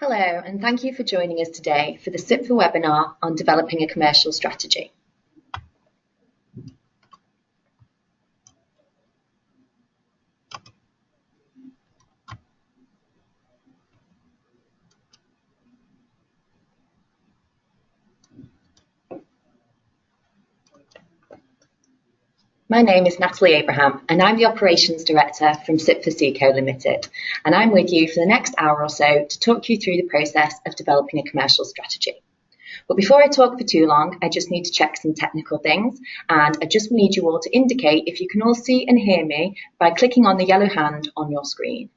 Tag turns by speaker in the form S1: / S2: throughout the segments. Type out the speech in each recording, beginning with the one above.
S1: Hello, and thank you for joining us today for the SIPFA webinar on developing a commercial strategy. My name is Natalie Abraham, and I'm the Operations Director from SIPFA Seco Limited, and I'm with you for the next hour or so to talk you through the process of developing a commercial strategy. But before I talk for too long, I just need to check some technical things, and I just need you all to indicate if you can all see and hear me by clicking on the yellow hand on your screen.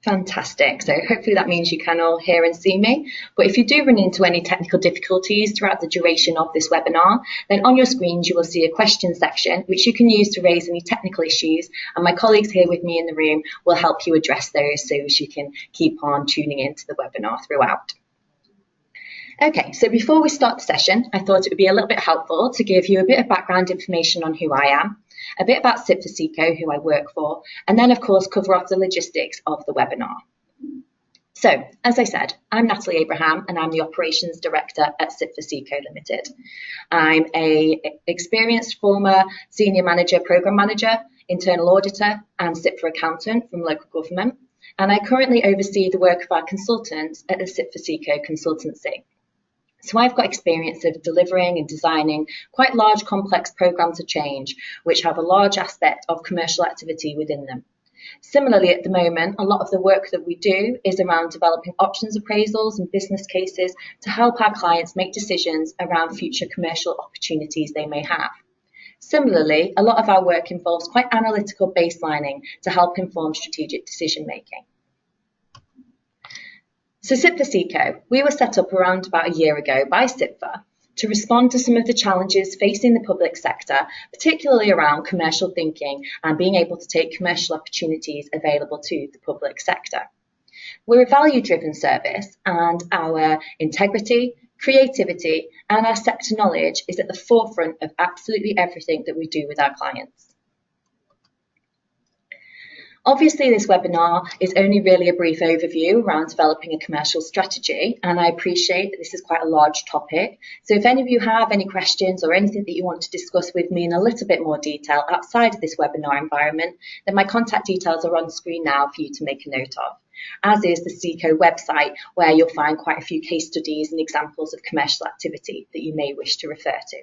S1: Fantastic. So hopefully that means you can all hear and see me. But if you do run into any technical difficulties throughout the duration of this webinar, then on your screens you will see a question section which you can use to raise any technical issues, and my colleagues here with me in the room will help you address those so you can keep on tuning into the webinar throughout. Okay, so before we start the session, I thought it would be a little bit helpful to give you a bit of background information on who I am, a bit about SIPFA Seco, who I work for, and then of course cover off the logistics of the webinar. So, as I said, I'm Natalie Abraham and I'm the Operations Director at SIPFA Seco Limited. I'm an experienced former Senior Manager, Programme Manager, Internal Auditor and SIPFA Accountant from local government, and I currently oversee the work of our consultants at the SIPFA Seco Consultancy. So I've got experience of delivering and designing quite large complex programs of change, which have a large aspect of commercial activity within them. Similarly, at the moment, a lot of the work that we do is around developing options appraisals and business cases to help our clients make decisions around future commercial opportunities they may have. Similarly, a lot of our work involves quite analytical baselining to help inform strategic decision making. So SIPFA Seco, we were set up around about a year ago by SIPFA to respond to some of the challenges facing the public sector, particularly around commercial thinking and being able to take commercial opportunities available to the public sector. We're a value-driven service, and our integrity, creativity and our sector knowledge is at the forefront of absolutely everything that we do with our clients. Obviously, this webinar is only really a brief overview around developing a commercial strategy, and I appreciate that this is quite a large topic. So if any of you have any questions or anything that you want to discuss with me in a little bit more detail outside of this webinar environment, then my contact details are on screen now for you to make a note of, as is the Seco website, where you'll find quite a few case studies and examples of commercial activity that you may wish to refer to.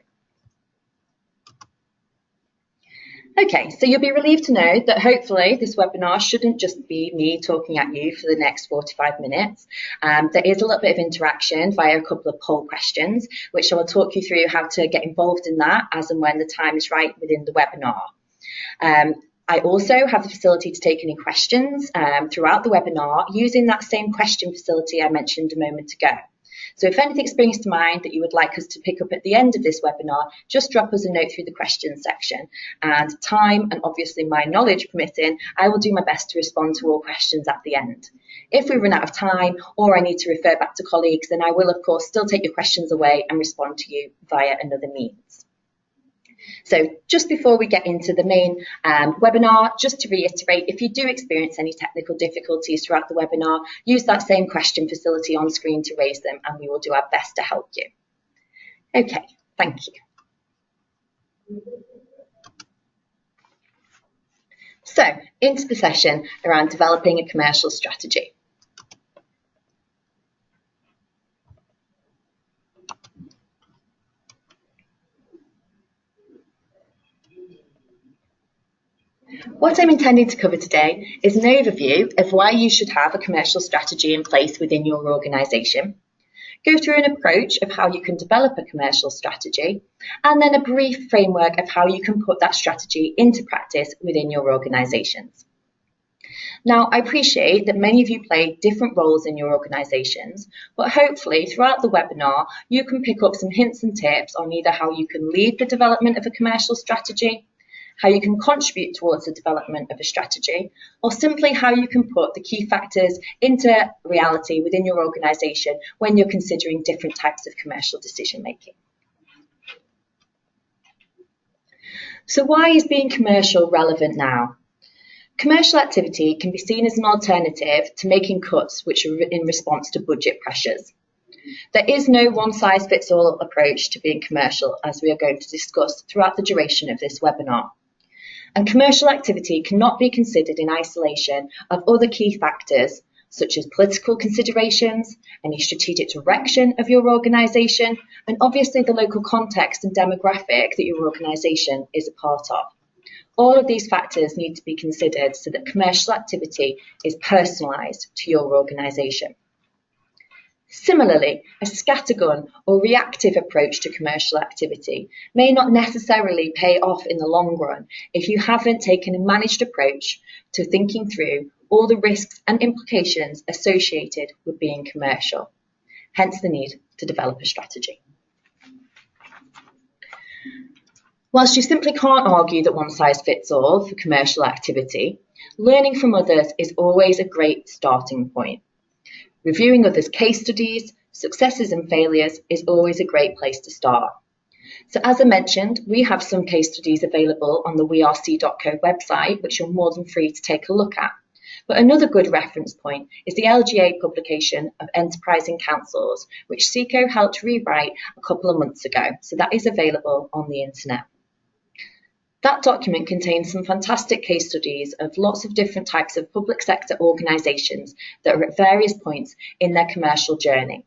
S1: Okay, so you'll be relieved to know that hopefully this webinar shouldn't just be me talking at you for the next 45 minutes. There is a little bit of interaction via a couple of poll questions, which I will talk you through how to get involved in that as and when the time is right within the webinar. I also have the facility to take any questions throughout the webinar using that same question facility I mentioned a moment ago. So if anything springs to mind that you would like us to pick up at the end of this webinar, just drop us a note through the questions section, and time and obviously my knowledge permitting, I will do my best to respond to all questions at the end. If we run out of time or I need to refer back to colleagues, then I will of course still take your questions away and respond to you via another means. So just before we get into the main webinar, just to reiterate, if you do experience any technical difficulties throughout the webinar, use that same question facility on screen to raise them and we will do our best to help you. Okay, thank you. So into the session around developing a commercial strategy. What I'm intending to cover today is an overview of why you should have a commercial strategy in place within your organisation, go through an approach of how you can develop a commercial strategy, and then a brief framework of how you can put that strategy into practice within your organisations. Now, I appreciate that many of you play different roles in your organisations, but hopefully throughout the webinar, you can pick up some hints and tips on either how you can lead the development of a commercial strategy, how you can contribute towards the development of a strategy, or simply how you can put the key factors into reality within your organisation when you're considering different types of commercial decision making. So why is being commercial relevant now? Commercial activity can be seen as an alternative to making cuts which are in response to budget pressures. There is no one-size-fits-all approach to being commercial, as we are going to discuss throughout the duration of this webinar. And commercial activity cannot be considered in isolation of other key factors, such as political considerations, any strategic direction of your organisation, and obviously the local context and demographic that your organisation is a part of. All of these factors need to be considered so that commercial activity is personalised to your organisation. Similarly, a scattergun or reactive approach to commercial activity may not necessarily pay off in the long run if you haven't taken a managed approach to thinking through all the risks and implications associated with being commercial, hence the need to develop a strategy. Whilst you simply can't argue that one size fits all for commercial activity, learning from others is always a great starting point. Reviewing others' case studies, successes and failures is always a great place to start. So as I mentioned, we have some case studies available on the wearc.co website, which you're more than free to take a look at. But another good reference point is the LGA publication of Enterprising Councils, which SECO helped rewrite a couple of months ago. So that is available on the internet. That document contains some fantastic case studies of lots of different types of public sector organisations that are at various points in their commercial journey.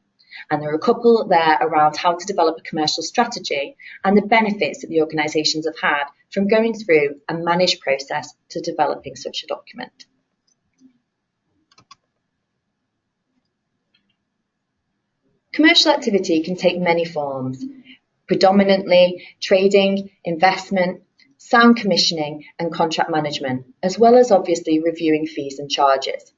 S1: And there are a couple there around how to develop a commercial strategy and the benefits that the organisations have had from going through a managed process to developing such a document. Commercial activity can take many forms, predominantly trading, investment, sound commissioning and contract management, as well as obviously reviewing fees and charges.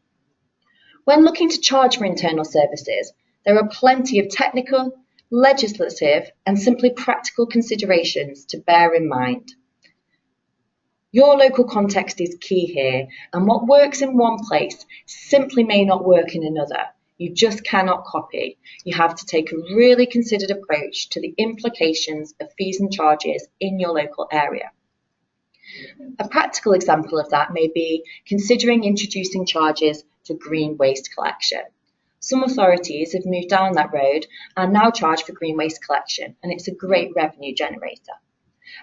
S1: When looking to charge for internal services, there are plenty of technical, legislative and simply practical considerations to bear in mind. Your local context is key here, and what works in one place simply may not work in another. You just cannot copy. You have to take a really considered approach to the implications of fees and charges in your local area. A practical example of that may be considering introducing charges for green waste collection. Some authorities have moved down that road and now charge for green waste collection, and it's a great revenue generator.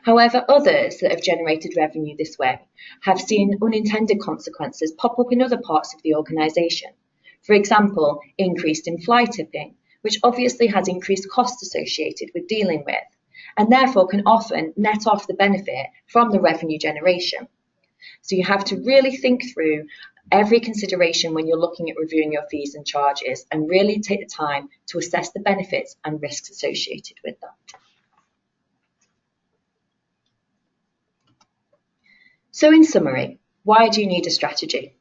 S1: However, others that have generated revenue this way have seen unintended consequences pop up in other parts of the organisation. For example, increased in-fly tipping, which obviously has increased costs associated with dealing with, and therefore can often net off the benefit from the revenue generation. So you have to really think through every consideration when you're looking at reviewing your fees and charges and really take the time to assess the benefits and risks associated with that. So in summary, why do you need a strategy?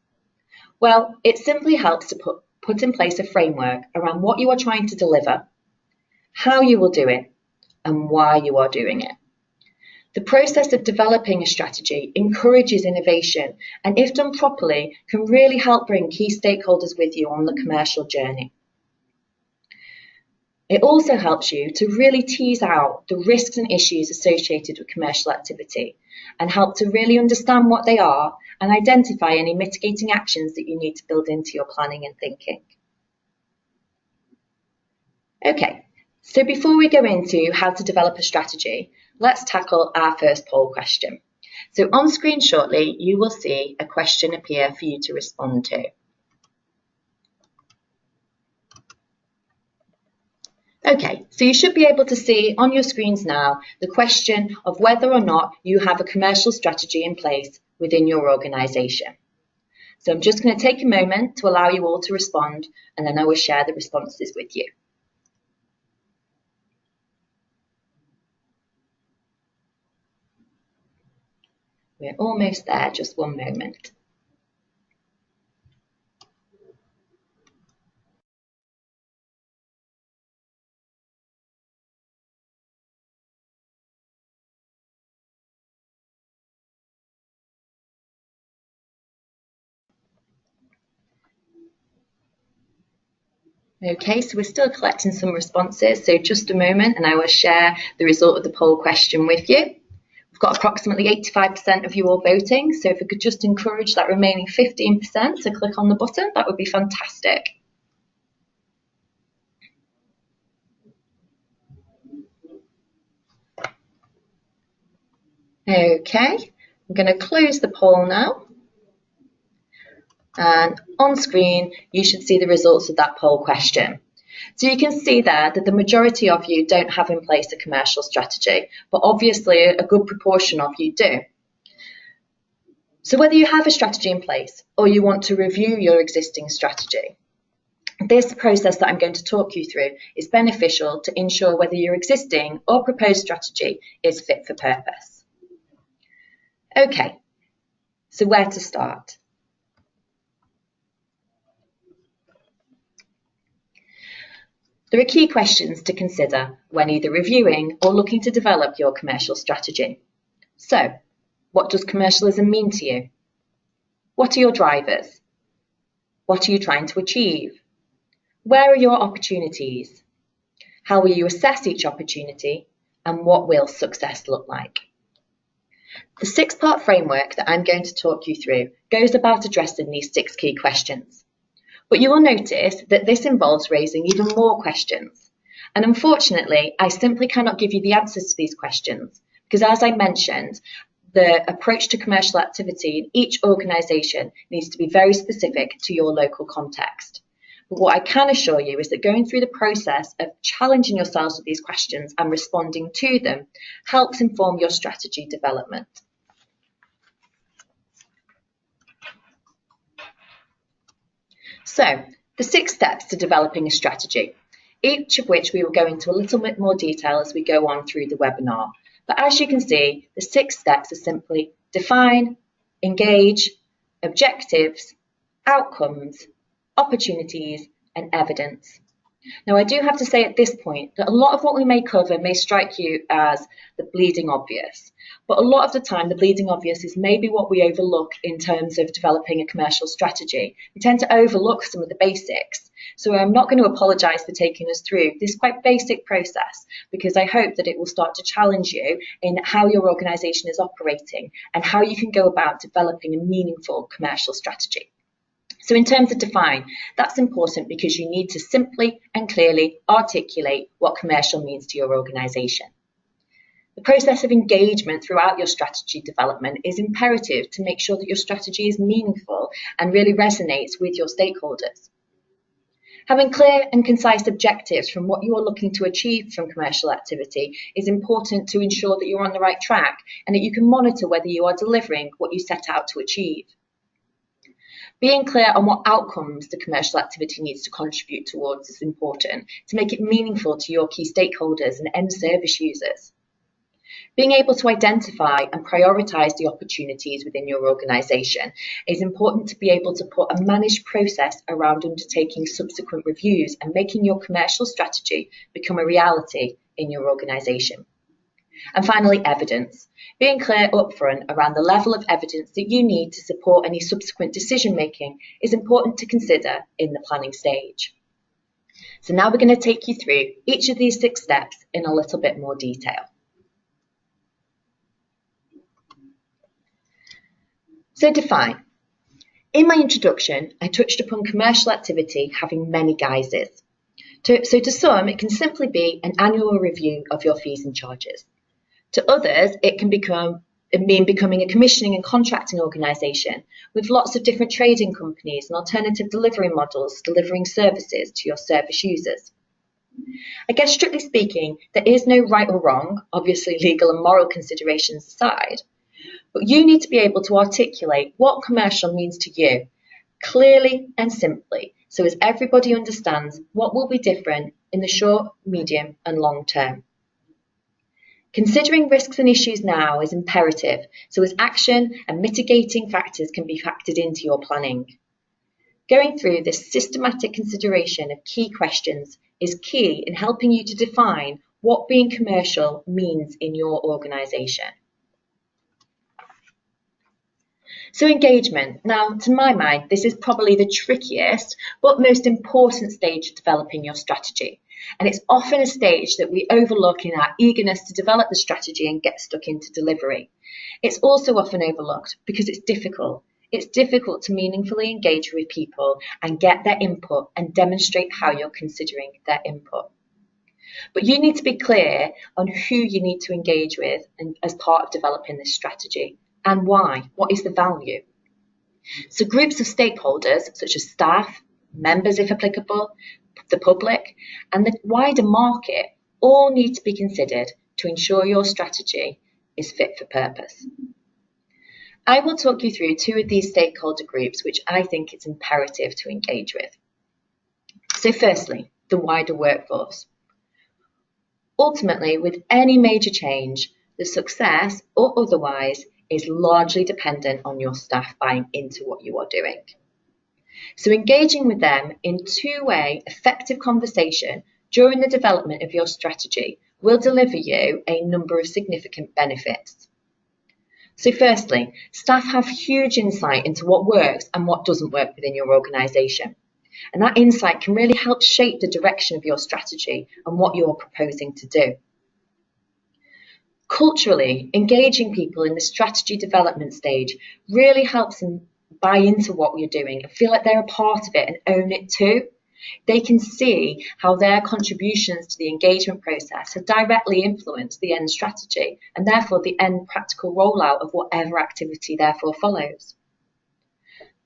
S1: Well, it simply helps to put in place a framework around what you are trying to deliver, how you will do it, and why you are doing it. The process of developing a strategy encourages innovation and, if done properly, can really help bring key stakeholders with you on the commercial journey. It also helps you to really tease out the risks and issues associated with commercial activity and help to really understand what they are and identify any mitigating actions that you need to build into your planning and thinking. Okay. So before we go into how to develop a strategy, let's tackle our first poll question. So on screen shortly, you will see a question appear for you to respond to. Okay, so you should be able to see on your screens now the question of whether or not you have a commercial strategy in place within your organisation. So I'm just going to take a moment to allow you all to respond, and then I will share the responses with you. We're almost there, just one moment. Okay, so we're still collecting some responses, so just a moment and I will share the result of the poll question with you. We've got approximately 85% of you all voting, so if we could just encourage that remaining 15% to click on the button, that would be fantastic. Okay, I'm going to close the poll now. And on screen, you should see the results of that poll question. So you can see there that the majority of you don't have in place a commercial strategy, but obviously a good proportion of you do. So whether you have a strategy in place or you want to review your existing strategy, this process that I'm going to talk you through is beneficial to ensure whether your existing or proposed strategy is fit for purpose. Okay, so where to start? There are key questions to consider when either reviewing or looking to develop your commercial strategy. So, what does commercialism mean to you? What are your drivers? What are you trying to achieve? Where are your opportunities? How will you assess each opportunity? And what will success look like? The 6-part framework that I'm going to talk you through goes about addressing these 6 key questions. But you will notice that this involves raising even more questions. And unfortunately, I simply cannot give you the answers to these questions because, as I mentioned, the approach to commercial activity in each organisation needs to be very specific to your local context. But what I can assure you is that going through the process of challenging yourselves with these questions and responding to them helps inform your strategy development. So, the 6 steps to developing a strategy, each of which we will go into a little bit more detail as we go on through the webinar. But as you can see, the 6 steps are simply define, engage, objectives, outcomes, opportunities, and evidence. Now, I do have to say at this point that a lot of what we may cover may strike you as the bleeding obvious, but a lot of the time the bleeding obvious is maybe what we overlook in terms of developing a commercial strategy. We tend to overlook some of the basics. So I'm not going to apologise for taking us through this quite basic process because I hope that it will start to challenge you in how your organisation is operating and how you can go about developing a meaningful commercial strategy. So in terms of define, that's important because you need to simply and clearly articulate what commercial means to your organisation. The process of engagement throughout your strategy development is imperative to make sure that your strategy is meaningful and really resonates with your stakeholders. Having clear and concise objectives from what you are looking to achieve from commercial activity is important to ensure that you're on the right track and that you can monitor whether you are delivering what you set out to achieve. Being clear on what outcomes the commercial activity needs to contribute towards is important to make it meaningful to your key stakeholders and end service users. Being able to identify and prioritise the opportunities within your organisation is important to be able to put a managed process around undertaking subsequent reviews and making your commercial strategy become a reality in your organisation. And finally, evidence. Being clear upfront around the level of evidence that you need to support any subsequent decision making is important to consider in the planning stage. So now we're going to take you through each of these 6 steps in a little bit more detail. So define. In my introduction, I touched upon commercial activity having many guises. So to some, it can simply be an annual review of your fees and charges. To others, it can mean becoming a commissioning and contracting organisation with lots of different trading companies and alternative delivery models delivering services to your service users. I guess strictly speaking, there is no right or wrong, obviously legal and moral considerations aside, but you need to be able to articulate what commercial means to you clearly and simply so as everybody understands what will be different in the short, medium and long term. Considering risks and issues now is imperative, so as action and mitigating factors can be factored into your planning. Going through this systematic consideration of key questions is key in helping you to define what being commercial means in your organisation. So engagement. Now, to my mind, this is probably the trickiest but most important stage of developing your strategy. And it's often a stage that we overlook in our eagerness to develop the strategy and get stuck into delivery. It's also often overlooked because it's difficult. It's difficult to meaningfully engage with people and get their input and demonstrate how you're considering their input. But you need to be clear on who you need to engage with and as part of developing this strategy and why. What is the value? So groups of stakeholders such as staff, members if applicable, the public and the wider market all need to be considered to ensure your strategy is fit for purpose. I will talk you through two of these stakeholder groups which I think it's imperative to engage with. So firstly, the wider workforce. Ultimately, with any major change, the success or otherwise is largely dependent on your staff buying into what you are doing. So engaging with them in two-way effective conversation during the development of your strategy will deliver you a number of significant benefits. So firstly, staff have huge insight into what works and what doesn't work within your organisation. And that insight can really help shape the direction of your strategy and what you're proposing to do. Culturally, engaging people in the strategy development stage really helps them buy into what you're doing and feel like they're a part of it and own it too. They can see how their contributions to the engagement process have directly influenced the end strategy and therefore the end practical rollout of whatever activity therefore follows.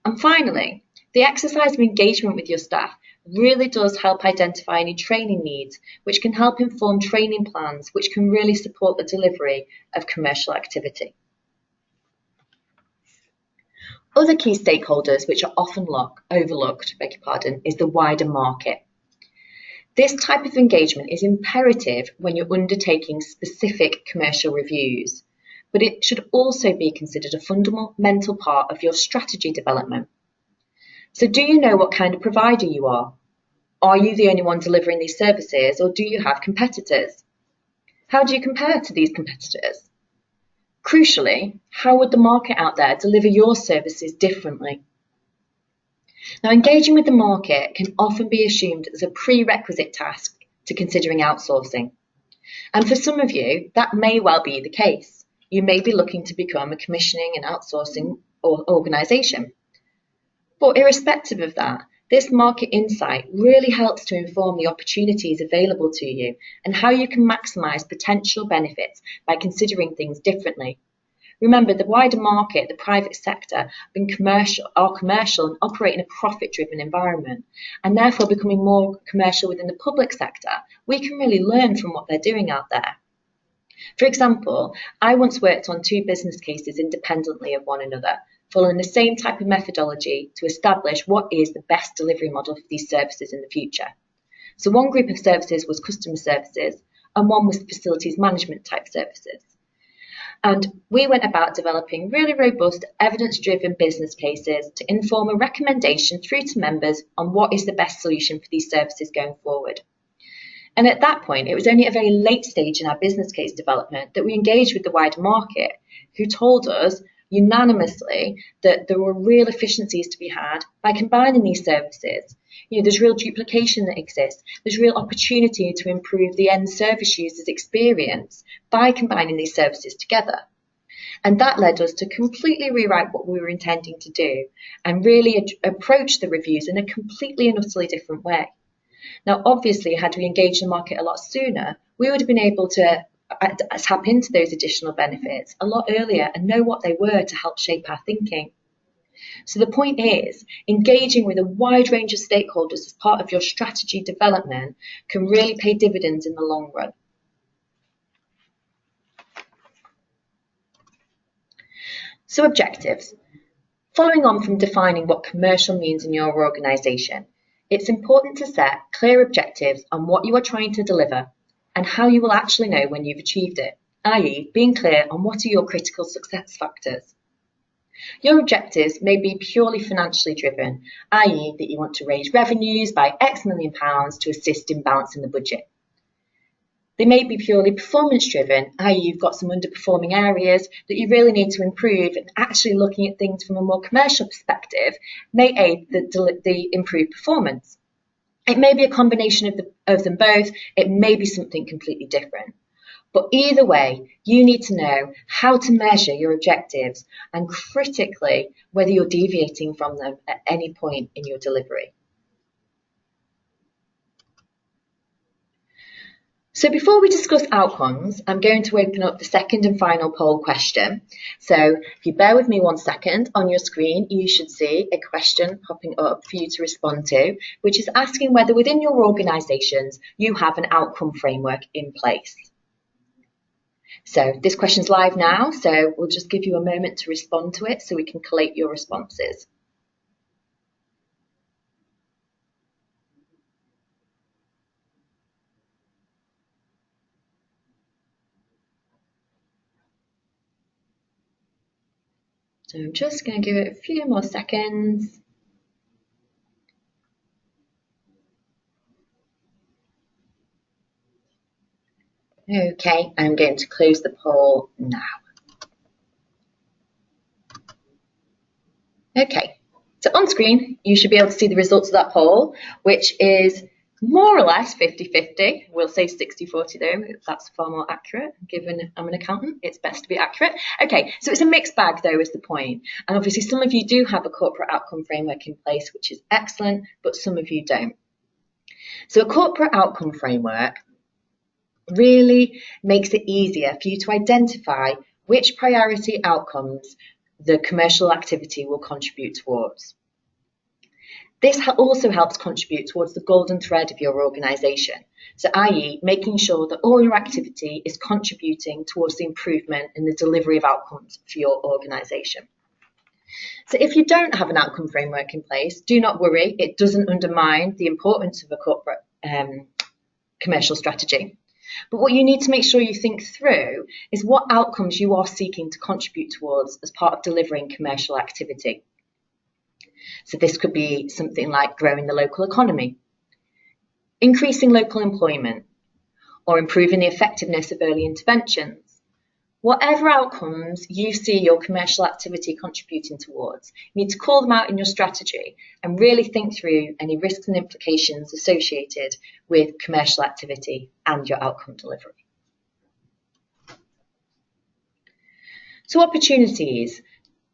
S1: And finally, the exercise of engagement with your staff really does help identify any training needs, which can help inform training plans, which can really support the delivery of commercial activity. Other key stakeholders which are often overlooked, is the wider market. This type of engagement is imperative when you're undertaking specific commercial reviews, but it should also be considered a fundamental part of your strategy development. So do you know what kind of provider you are? Are you the only one delivering these services, or do you have competitors? How do you compare to these competitors? Crucially, how would the market out there deliver your services differently? Now, engaging with the market can often be assumed as a prerequisite task to considering outsourcing. And for some of you, that may well be the case. You may be looking to become a commissioning and outsourcing organisation. But irrespective of that, this market insight really helps to inform the opportunities available to you and how you can maximise potential benefits by considering things differently. Remember, the wider market, the private sector, are commercial and operate in a profit-driven environment, and therefore becoming more commercial within the public sector, we can really learn from what they're doing out there. For example, I once worked on two business cases independently of one another, following the same type of methodology to establish what is the best delivery model for these services in the future. So one group of services was customer services and one was facilities management type services. And we went about developing really robust evidence-driven business cases to inform a recommendation through to members on what is the best solution for these services going forward. And at that point, it was only at a very late stage in our business case development that we engaged with the wider market, who told us unanimously that there were real efficiencies to be had by combining these services. There's real duplication that exists. There's real opportunity to improve the end service user's experience by combining these services together. And that led us to completely rewrite what we were intending to do and really approach the reviews in a completely and utterly different way. Now, obviously, had we engaged the market a lot sooner, we would have been able to tap into those additional benefits a lot earlier and know what they were to help shape our thinking. So the point is, engaging with a wide range of stakeholders as part of your strategy development can really pay dividends in the long run. So objectives. Following on from defining what commercial means in your organisation, it's important to set clear objectives on what you are trying to deliver and how you will actually know when you've achieved it, i.e. being clear on what are your critical success factors. Your objectives may be purely financially driven, i.e. that you want to raise revenues by X million pounds to assist in balancing the budget. They may be purely performance driven, i.e. you've got some underperforming areas that you really need to improve, and actually looking at things from a more commercial perspective may aid the improved performance. It may be a combination of them both. It may be something completely different. But either way, you need to know how to measure your objectives and critically whether you're deviating from them at any point in your delivery. So before we discuss outcomes, I'm going to open up the second and final poll question. So if you bear with me 1 second, on your screen you should see a question popping up for you to respond to, which is asking whether within your organisations you have an outcome framework in place. So this question's live now, so we'll just give you a moment to respond to it so we can collate your responses. So I'm just going to give it a few more seconds. Okay, I'm going to close the poll now. Okay, so on screen, you should be able to see the results of that poll, which is more or less 50-50. We'll say 60-40 though, that's far more accurate. Given I'm an accountant, it's best to be accurate. Okay, so it's a mixed bag though is the point. And obviously some of you do have a corporate outcome framework in place, which is excellent, but some of you don't. So a corporate outcome framework really makes it easier for you to identify which priority outcomes the commercial activity will contribute towards. This also helps contribute towards the golden thread of your organisation, so i.e. making sure that all your activity is contributing towards the improvement in the delivery of outcomes for your organisation. So if you don't have an outcome framework in place, do not worry, it doesn't undermine the importance of a corporate commercial strategy. But what you need to make sure you think through is what outcomes you are seeking to contribute towards as part of delivering commercial activity. So this could be something like growing the local economy, increasing local employment, or improving the effectiveness of early interventions. Whatever outcomes you see your commercial activity contributing towards, you need to call them out in your strategy and really think through any risks and implications associated with commercial activity and your outcome delivery. So opportunities.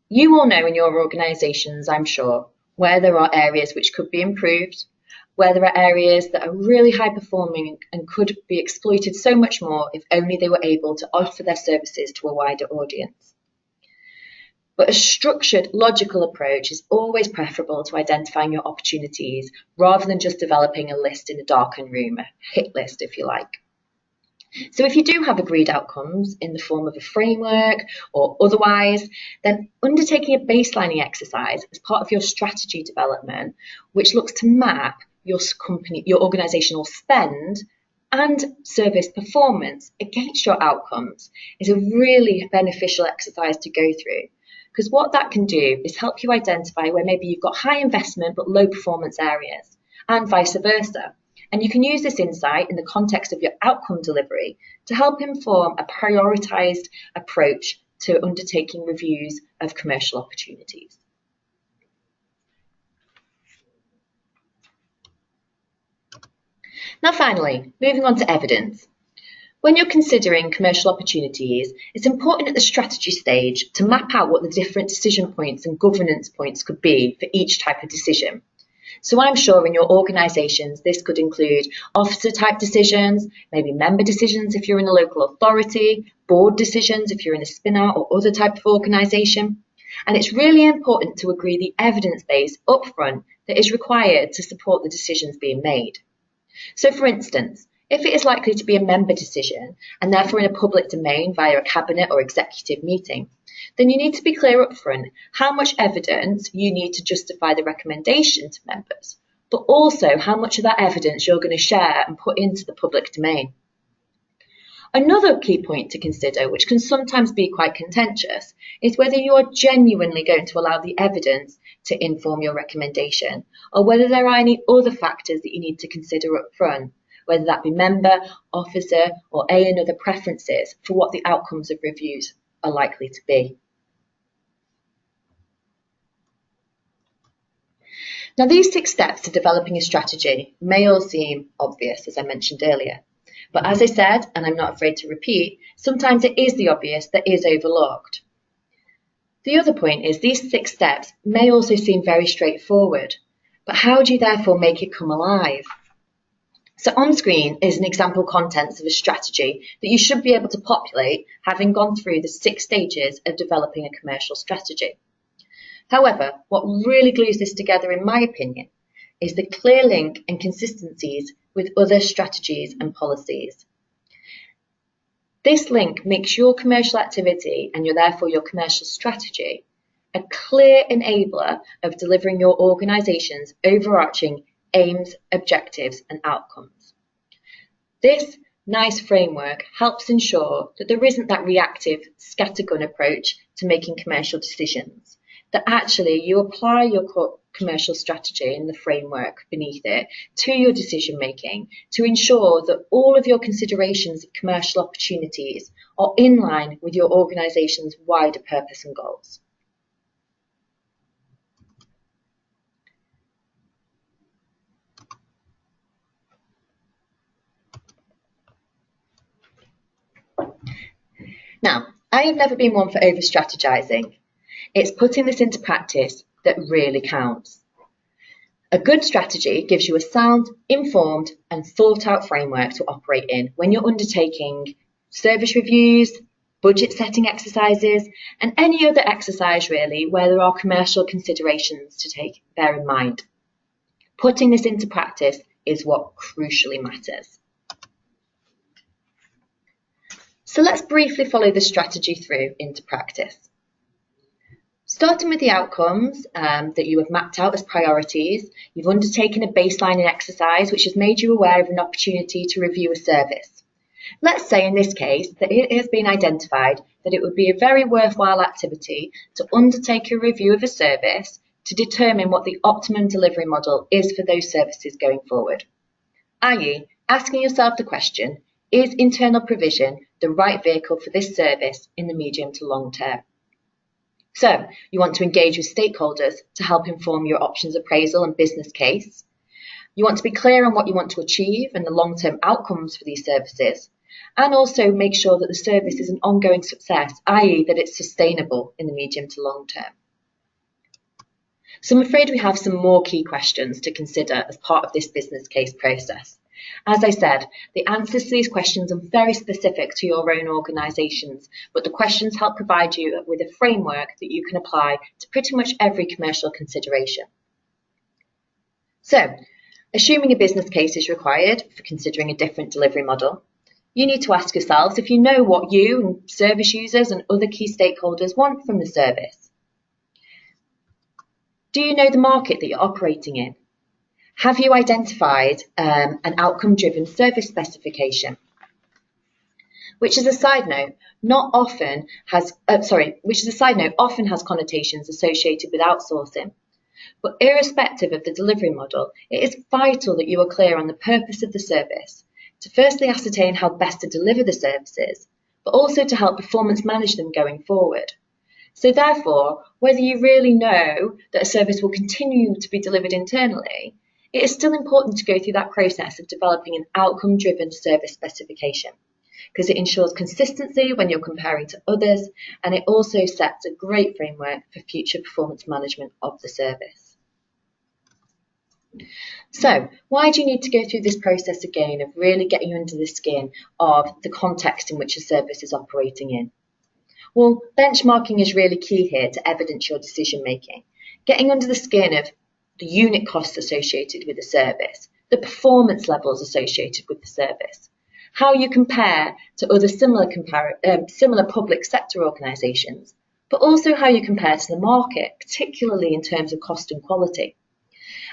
S1: You all know in your organisations, I'm sure, where there are areas which could be improved, where there are areas that are really high performing and could be exploited so much more if only they were able to offer their services to a wider audience. But a structured, logical approach is always preferable to identifying your opportunities rather than just developing a list in a darkened room, a hit list if you like. So if you do have agreed outcomes in the form of a framework or otherwise, then undertaking a baselining exercise as part of your strategy development, which looks to map your organisational spend and service performance against your outcomes, is a really beneficial exercise to go through. Because what that can do is help you identify where maybe you've got high investment but low performance areas, and vice versa. And you can use this insight in the context of your outcome delivery to help inform a prioritised approach to undertaking reviews of commercial opportunities. Now finally, moving on to evidence. When you're considering commercial opportunities, it's important at the strategy stage to map out what the different decision points and governance points could be for each type of decision. So I'm sure in your organisations, this could include officer type decisions, maybe member decisions if you're in a local authority, board decisions if you're in a spin-out or other type of organisation. And it's really important to agree the evidence base upfront that is required to support the decisions being made. So for instance, if it is likely to be a member decision and therefore in a public domain via a cabinet or executive meeting, then you need to be clear up front how much evidence you need to justify the recommendation to members, but also how much of that evidence you're going to share and put into the public domain. Another key point to consider, which can sometimes be quite contentious, is whether you are genuinely going to allow the evidence to inform your recommendation, or whether there are any other factors that you need to consider up front, whether that be member, officer, or and other preferences for what the outcomes of reviews are likely to be. Now, these 6 steps to developing a strategy may all seem obvious, as I mentioned earlier. But as I said, and I'm not afraid to repeat, sometimes it is the obvious that is overlooked. The other point is these 6 steps may also seem very straightforward, but how do you therefore make it come alive? So on screen is an example contents of a strategy that you should be able to populate having gone through the 6 stages of developing a commercial strategy. However, what really glues this together, in my opinion, is the clear link and consistencies with other strategies and policies. This link makes your commercial activity and therefore your commercial strategy a clear enabler of delivering your organisation's overarching aims, objectives and outcomes. This nice framework helps ensure that there isn't that reactive scattergun approach to making commercial decisions, that actually you apply your commercial strategy and the framework beneath it to your decision making to ensure that all of your considerations of commercial opportunities are in line with your organisation's wider purpose and goals. Now, I have never been one for over-strategizing. It's putting this into practice that really counts. A good strategy gives you a sound, informed and thought-out framework to operate in when you're undertaking service reviews, budget setting exercises and any other exercise really where there are commercial considerations to bear in mind. Putting this into practice is what crucially matters. So let's briefly follow the strategy through into practice. Starting with the outcomes that you have mapped out as priorities, you've undertaken a baselining exercise which has made you aware of an opportunity to review a service. Let's say in this case that it has been identified that it would be a very worthwhile activity to undertake a review of a service to determine what the optimum delivery model is for those services going forward. i.e., asking yourself the question, is internal provision the right vehicle for this service in the medium to long term? So, you want to engage with stakeholders to help inform your options appraisal and business case. You want to be clear on what you want to achieve and the long-term outcomes for these services, and also make sure that the service is an ongoing success, i.e. that it's sustainable in the medium to long term. So I'm afraid we have some more key questions to consider as part of this business case process. As I said, the answers to these questions are very specific to your own organisations, but the questions help provide you with a framework that you can apply to pretty much every commercial consideration. So, assuming a business case is required for considering a different delivery model, you need to ask yourselves if you know what you and service users and other key stakeholders want from the service. Do you know the market that you're operating in? Have you identified an outcome-driven service specification? Which as a side note, often has connotations associated with outsourcing. But irrespective of the delivery model, it is vital that you are clear on the purpose of the service, to firstly ascertain how best to deliver the services, but also to help performance manage them going forward. So therefore, whether you really know that a service will continue to be delivered internally, it is still important to go through that process of developing an outcome-driven service specification, because it ensures consistency when you're comparing to others, and it also sets a great framework for future performance management of the service. So, why do you need to go through this process again of really getting under the skin of the context in which a service is operating in? Well, benchmarking is really key here to evidence your decision making, getting under the skin of the unit costs associated with the service, the performance levels associated with the service, how you compare to other similar public sector organisations, but also how you compare to the market, particularly in terms of cost and quality.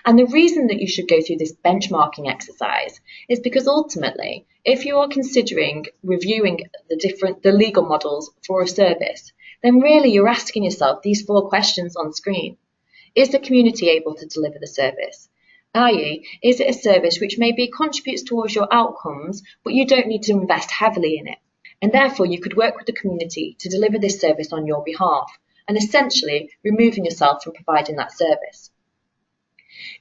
S1: And the reason that you should go through this benchmarking exercise is because ultimately, if you are considering reviewing the legal models for a service, then really you're asking yourself these 4 questions on screen. Is the community able to deliver the service? i.e., is it a service which maybe contributes towards your outcomes, but you don't need to invest heavily in it? And therefore, you could work with the community to deliver this service on your behalf, and essentially removing yourself from providing that service.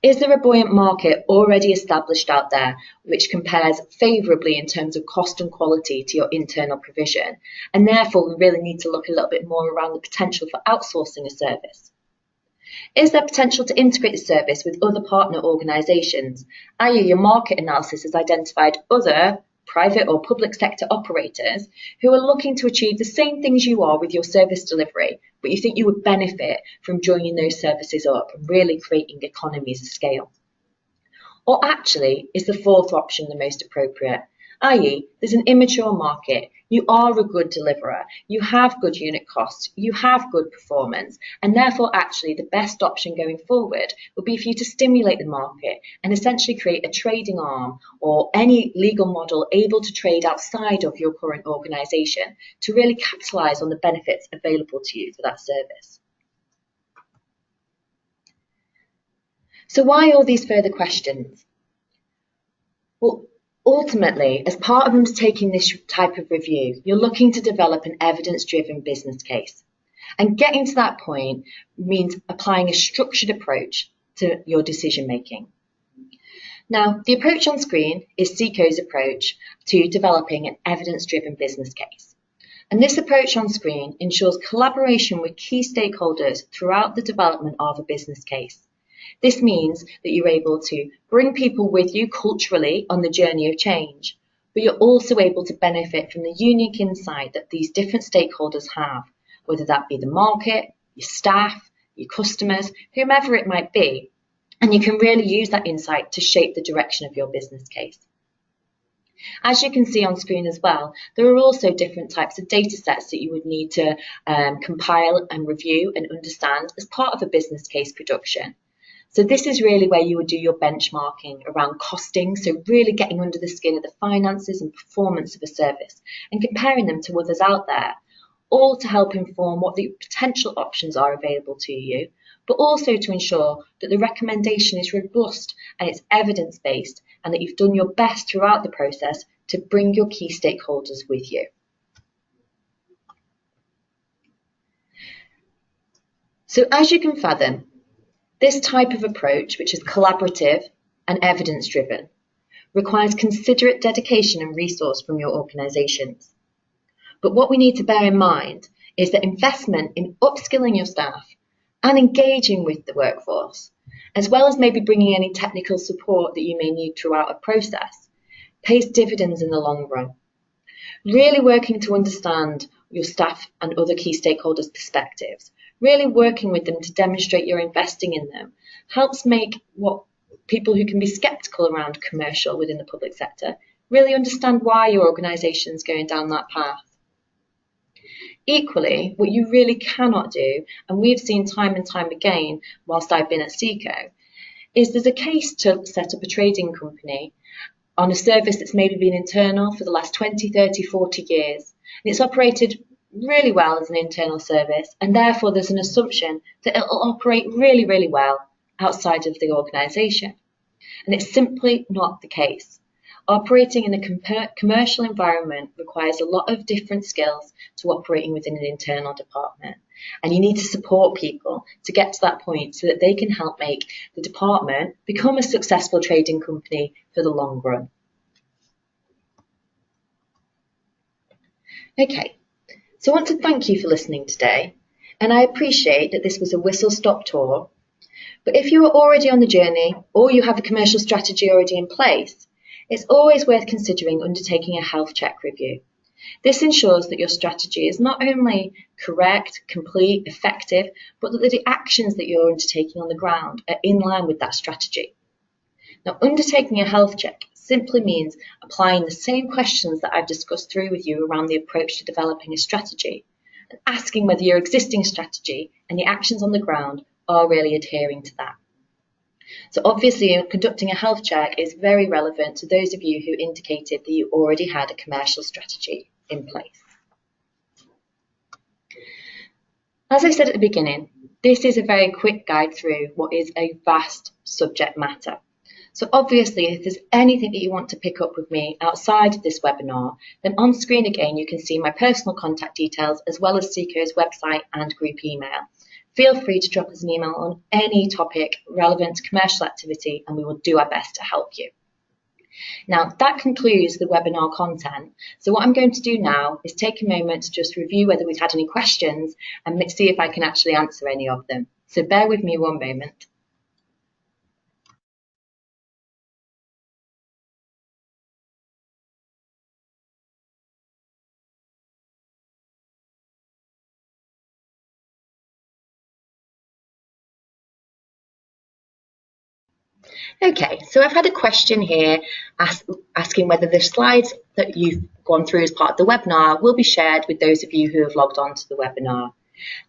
S1: Is there a buoyant market already established out there which compares favourably in terms of cost and quality to your internal provision? And therefore, we really need to look a little bit more around the potential for outsourcing a service. Is there potential to integrate the service with other partner organisations, i.e. your market analysis has identified other private or public sector operators who are looking to achieve the same things you are with your service delivery, but you think you would benefit from joining those services up and really creating economies of scale? Or actually, is the fourth option the most appropriate? I.e., there's an immature market, you are a good deliverer, you have good unit costs, you have good performance, and therefore actually the best option going forward would be for you to stimulate the market and essentially create a trading arm or any legal model able to trade outside of your current organisation to really capitalise on the benefits available to you for that service. So why all these further questions? Well, ultimately, as part of undertaking this type of review, you're looking to develop an evidence-driven business case. And getting to that point means applying a structured approach to your decision making. Now, the approach on screen is SECO's approach to developing an evidence-driven business case. And this approach on screen ensures collaboration with key stakeholders throughout the development of a business case. This means that you're able to bring people with you culturally on the journey of change, but you're also able to benefit from the unique insight that these different stakeholders have, whether that be the market, your staff, your customers, whomever it might be, and you can really use that insight to shape the direction of your business case. As you can see on screen as well, there are also different types of data sets that you would need to compile and review and understand as part of a business case production. So this is really where you would do your benchmarking around costing, so really getting under the skin of the finances and performance of a service and comparing them to others out there, all to help inform what the potential options are available to you, but also to ensure that the recommendation is robust and it's evidence-based and that you've done your best throughout the process to bring your key stakeholders with you. So as you can fathom, this type of approach, which is collaborative and evidence-driven, requires considerate dedication and resource from your organisations. But what we need to bear in mind is that investment in upskilling your staff and engaging with the workforce, as well as maybe bringing any technical support that you may need throughout a process, pays dividends in the long run. Really working to understand your staff and other key stakeholders' perspectives, really working with them to demonstrate you're investing in them, helps make what people who can be sceptical around commercial within the public sector really understand why your organisation is going down that path. Equally, what you really cannot do, and we've seen time and time again whilst I've been at SECO, is there's a case to set up a trading company on a service that's maybe been internal for the last 20, 30, 40 years. And it's operated really well as an internal service, and therefore there's an assumption that it'll operate really, really well outside of the organisation. And it's simply not the case. Operating in a commercial environment requires a lot of different skills to operating within an internal department. And you need to support people to get to that point so that they can help make the department become a successful trading company for the long run. Okay, so I want to thank you for listening today. And I appreciate that this was a whistle-stop tour. But if you are already on the journey or you have a commercial strategy already in place, it's always worth considering undertaking a health check review. This ensures that your strategy is not only correct, complete, effective, but that the actions that you're undertaking on the ground are in line with that strategy. Now, undertaking a health check simply means applying the same questions that I've discussed through with you around the approach to developing a strategy and asking whether your existing strategy and the actions on the ground are really adhering to that. So obviously, conducting a health check is very relevant to those of you who indicated that you already had a commercial strategy in place. As I said at the beginning, this is a very quick guide through what is a vast subject matter. So obviously, if there's anything that you want to pick up with me outside of this webinar, then on screen again, you can see my personal contact details as well as SECO's website and group email. Feel free to drop us an email on any topic relevant to commercial activity, and we will do our best to help you. Now, that concludes the webinar content. So what I'm going to do now is take a moment to just review whether we've had any questions and see if I can actually answer any of them. So bear with me one moment. Okay, so I've had a question here asking whether the slides that you've gone through as part of the webinar will be shared with those of you who have logged on to the webinar.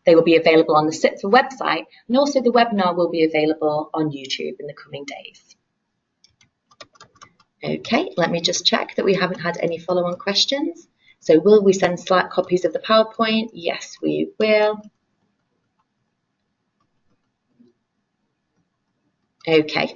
S1: They will be available on the CITFA website, and also the webinar will be available on YouTube in the coming days. Okay, let me just check that we haven't had any follow-on questions. So will we send copies of the PowerPoint? Yes, we will. Okay,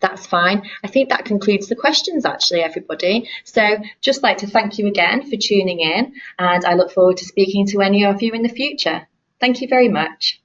S1: that's fine. I think that concludes the questions actually, everybody. So just like to thank you again for tuning in, and I look forward to speaking to any of you in the future. Thank you very much.